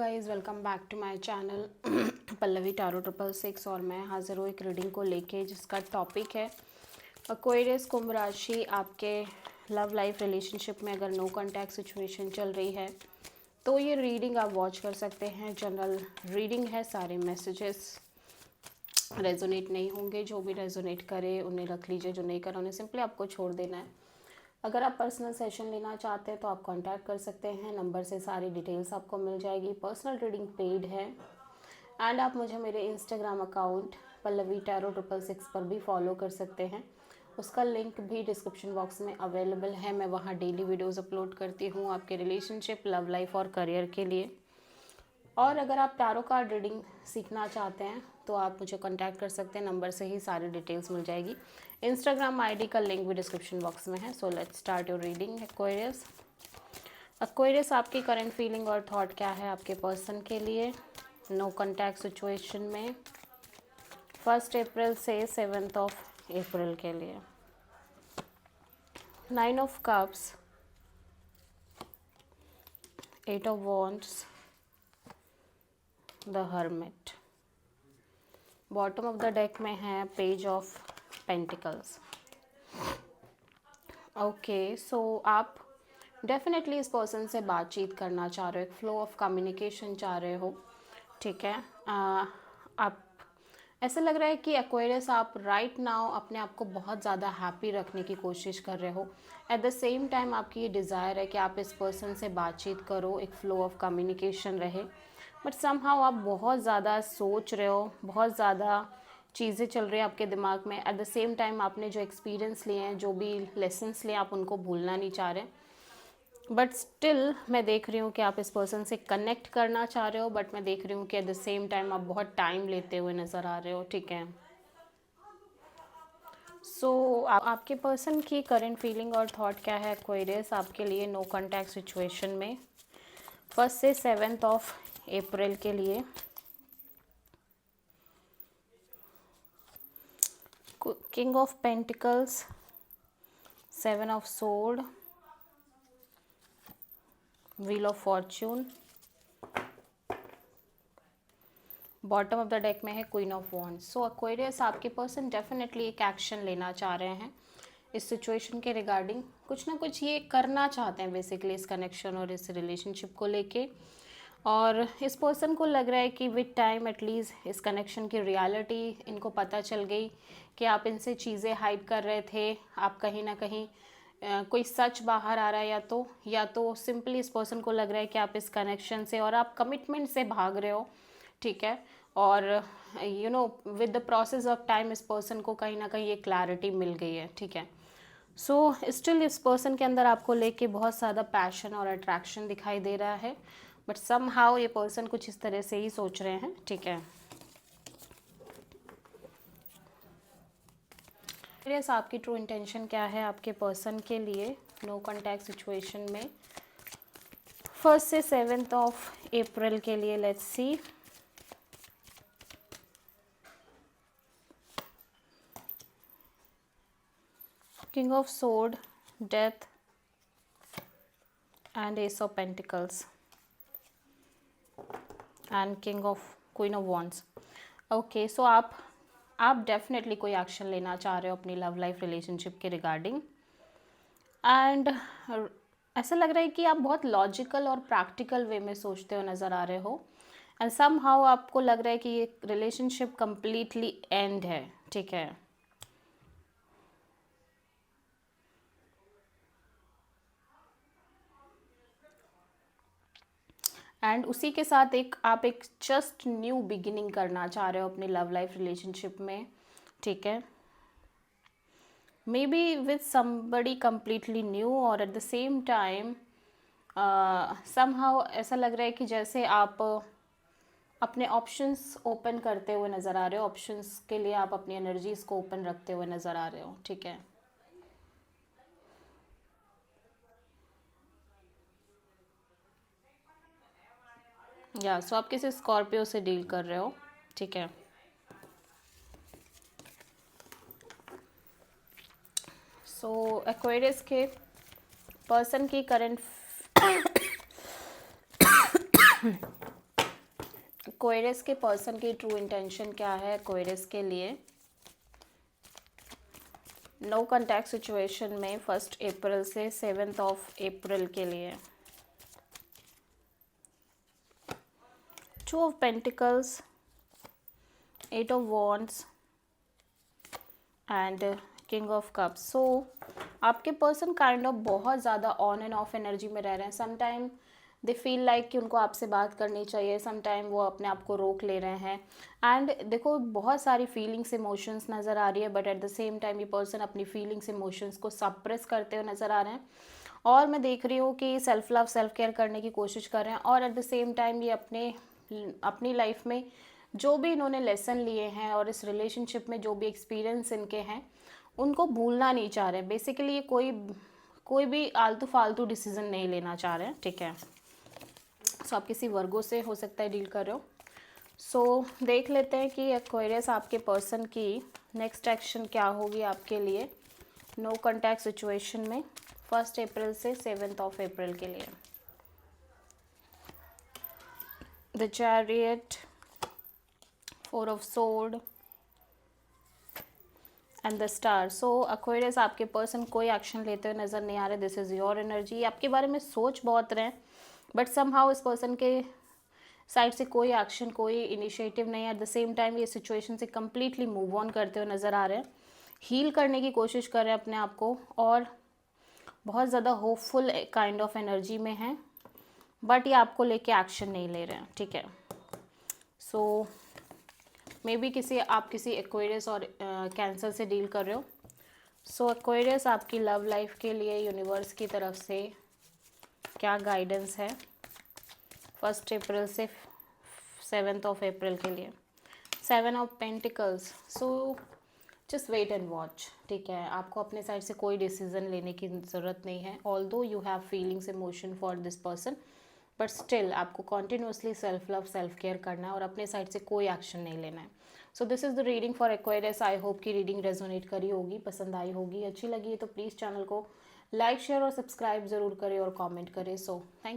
Guys welcome back to my channel Pallavi tarot 666 और मैं हाजिर हूँ एक रीडिंग को लेके जिसका टॉपिक है एक्वेरियस कुंभ राशि। आपके लव लाइफ रिलेशनशिप में अगर नो कांटेक्ट सिचुएशन चल रही है तो ये रीडिंग आप वॉच कर सकते हैं। जनरल रीडिंग है, सारे मैसेजेस रेजोनेट नहीं होंगे। जो भी रेजोनेट करे उन्हें रख लीजिए, जो नहीं करे उन्हें सिंपली आपको छोड़ देना है। अगर आप पर्सनल सेशन लेना चाहते हैं तो आप कांटेक्ट कर सकते हैं, नंबर से सारी डिटेल्स आपको मिल जाएगी। पर्सनल रीडिंग पेड है एंड आप मुझे मेरे इंस्टाग्राम अकाउंट पल्लवी टारो 666 पर भी फॉलो कर सकते हैं। उसका लिंक भी डिस्क्रिप्शन बॉक्स में अवेलेबल है। मैं वहाँ डेली वीडियोस अपलोड करती हूँ आपके रिलेशनशिप, लव लाइफ और करियर के लिए। और अगर आप टैरो कार्ड रीडिंग सीखना चाहते हैं तो आप मुझे कांटेक्ट कर सकते हैं, नंबर से ही सारी डिटेल्स मिल जाएगी। इंस्टाग्राम आईडी का लिंक भी डिस्क्रिप्शन बॉक्स में है। So let's start your reading. Aquarius, Aquarius आपकी करंट फीलिंग और थॉट क्या है आपके पर्सन के लिए नो कांटेक्ट सिचुएशन में 1 अप्रैल से 7 अप्रैल के लिए। 9 of cups, 8 of wands, the hermit. Bottom of the deck में है page of pentacles. Okay, so आप डेफिनेटली इस पर्सन से बातचीत करना चाह रहे हो, एक फ्लो ऑफ कम्युनिकेशन चाह रहे हो, ठीक है। आप ऐसा लग रहा है कि एक्वेरियस आप राइट नाउ अपने आप को बहुत ज़्यादा हैप्पी रखने की कोशिश कर रहे हो। एट द सेम टाइम आपकी ये डिज़ायर है कि आप इस पर्सन से बातचीत करो, एक फ्लो ऑफ कम्युनिकेशन रहे। बट समहाउ आप बहुत ज़्यादा सोच रहे हो, बहुत ज़्यादा चीज़ें चल रही हैं आपके दिमाग में। एट द सेम टाइम आपने जो एक्सपीरियंस लिए हैं, जो भी लेसन्स लिए, आप उनको भूलना नहीं चाह रहे। बट स्टिल मैं देख रही हूँ कि आप इस पर्सन से कनेक्ट करना चाह रहे हो, बट मैं देख रही हूँ कि एट द सेम टाइम आप बहुत टाइम लेते हुए नज़र आ रहे हो, ठीक है। सो आपके पर्सन की करंट फीलिंग और थॉट क्या है एक्वेरियस आपके लिए नो कांटेक्ट सिचुएशन में 1 से 7 अप्रैल के लिए। King of pentacles, 7 of sword, wheel of Fortune. Bottom of the deck में है queen of wands. So Aquarius आपके पर्सन डेफिनेटली एक एक्शन लेना चाह रहे हैं इस सिचुएशन के रिगार्डिंग। कुछ ना कुछ ये करना चाहते हैं बेसिकली इस कनेक्शन और इस रिलेशनशिप को लेके। और इस पर्सन को लग रहा है कि विद टाइम एटलीस्ट इस कनेक्शन की रियलिटी इनको पता चल गई कि आप इनसे चीज़ें हाइड कर रहे थे। आप कहीं ना कहीं कोई सच बाहर आ रहा है, या तो सिंपली इस पर्सन को लग रहा है कि आप इस कनेक्शन से और आप कमिटमेंट से भाग रहे हो, ठीक है। और you know with the process of time इस पर्सन को कहीं ना कहीं ये क्लैरिटी मिल गई है, ठीक है। सो स्टिल इस पर्सन के अंदर आपको लेके बहुत ज़्यादा पैशन और अट्रैक्शन दिखाई दे रहा है, बट सम हाउ ये पर्सन कुछ इस तरह से ही सोच रहे हैं, ठीक है। सीरियस आपकी ट्रू इंटेंशन क्या है आपके पर्सन के लिए नो कांटेक्ट सिचुएशन में 1 से 7 अप्रैल के लिए। Let's see. King of sword, death and ace of pentacles and queen of wands. Okay, so आप डेफिनेटली कोई एक्शन लेना चाह रहे हो अपनी लव लाइफ रिलेशनशिप के रिगार्डिंग। एंड ऐसा लग रहा है कि आप बहुत लॉजिकल और प्रैक्टिकल वे में सोचते हो नज़र आ रहे हो। एंड सम हाउ आपको लग रहा है कि ये रिलेशनशिप कम्प्लीटली एंड है, ठीक है। एंड उसी के साथ आप एक जस्ट न्यू बिगिनिंग करना चाह रहे हो अपनी लव लाइफ रिलेशनशिप में, ठीक है। Maybe with somebody completely new और at the same time somehow ऐसा लग रहा है कि जैसे आप अपने ऑप्शंस ओपन करते हुए नज़र आ रहे हो, ऑप्शंस के लिए आप अपनी एनर्जीज को ओपन रखते हुए नज़र आ रहे हो, ठीक है। या सो आप किसी स्कॉर्पियो से डील कर रहे हो, ठीक है। सो एक्वेरियस के पर्सन की करंट एक्वेरियस के पर्सन की ट्रू इंटेंशन क्या है एक्वेरियस के लिए नो कॉन्टैक्ट सिचुएशन में 1 अप्रैल से 7 अप्रैल के लिए? 2 of pentacles, 8 of wands and king of cups. So आपके पर्सन काइंड ऑफ बहुत ज़्यादा ऑन एंड ऑफ एनर्जी में रह रहे हैं। Some time they feel like कि उनको आपसे बात करनी चाहिए, सम टाइम वो अपने आप को रोक ले रहे हैं। एंड देखो बहुत सारी फीलिंग्स इमोशंस नज़र आ रही है, but at the same time ये पर्सन अपनी फीलिंग्स इमोशंस को सप्रेस करते हुए नज़र आ रहे हैं। और मैं देख रही हूँ कि सेल्फ लव सेल्फ केयर करने की कोशिश कर रहे हैं, और एट द सेम टाइम ये अपनी लाइफ में जो भी इन्होंने लेसन लिए हैं और इस रिलेशनशिप में जो भी एक्सपीरियंस इनके हैं उनको भूलना नहीं चाह रहे। बेसिकली ये कोई भी आलतू फालतू डिसीजन नहीं लेना चाह रहे हैं, ठीक है। सो आप किसी वर्गो से हो सकता है डील कर रहे हो। सो देख लेते हैं कि एक्वेरियस आपके पर्सन की नेक्स्ट एक्शन क्या होगी आपके लिए नो कॉन्टैक्ट सिचुएशन में 1 अप्रैल से 7 अप्रैल के लिए। The chariot, 4 of sword and the star. So Aquarius आपके पर्सन कोई एक्शन लेते हुए नज़र नहीं आ रहे। This is your energy. आपके बारे में सोच बहुत रहे हैं, बट समहाउ इस पर्सन के साइड से कोई एक्शन, कोई इनिशिएटिव नहीं है। एट द सेम टाइम ये सिचुएशन से कम्प्लीटली मूव ऑन करते हुए नज़र आ रहे हैं, हील करने की कोशिश कर रहे हैं अपने आप को, और बहुत ज़्यादा होपफुल काइंड ऑफ एनर्जी में हैं, बट ये आपको लेके एक्शन नहीं ले रहे हैं, ठीक है। सो मे बी आप किसी एक्वेरियस और कैंसर से डील कर रहे हो। सो एक्वेरियस आपकी लव लाइफ के लिए यूनिवर्स की तरफ से क्या गाइडेंस है 1 अप्रैल से 7 अप्रैल के लिए? 7 of pentacles. So just wait and watch, ठीक है। आपको अपने साइड से कोई डिसीजन लेने की ज़रूरत नहीं है, although you have feelings emotion for this person, but still आपको continuously self love self care करना है और अपने साइड से कोई एक्शन नहीं लेना है। So this is the reading for Aquarius. I hope कि रीडिंग रेजोनेट करी होगी, पसंद आई होगी, अच्छी लगी है तो प्लीज़ चैनल को लाइक शेयर और सब्सक्राइब ज़रूर करें और कमेंट करें। So thank